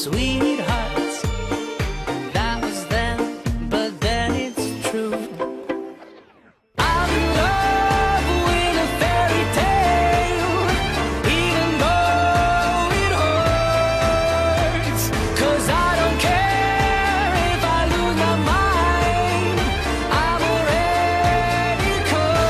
sweethearts. That was then, but then it's true. I'm in love with a fairy tale, even though it hurts. 'Cause I don't care if I lose my mind, I'm already cursed.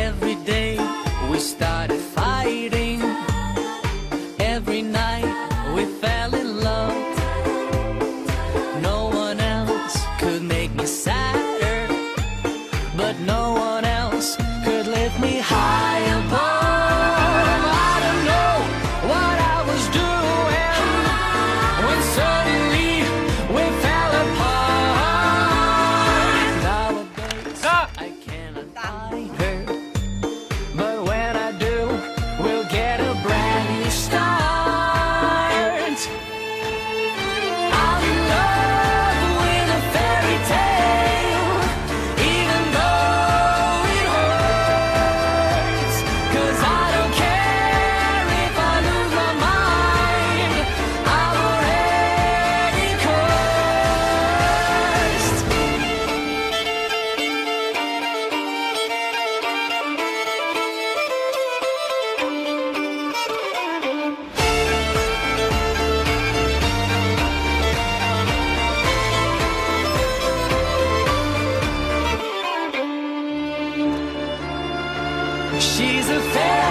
Every day we started fighting. Every night we fell in love. No one else could make me sadder, but no one else could lift me high above. I don't know what I was doing when suddenly we fell apart. Nowadays I cannot find her, but when I do, we'll get a brand new start. I'm in love with a fairy tale, even though it hurts. 'Cause I don't care if I lose my mind, I'm already cursed. She's a fairy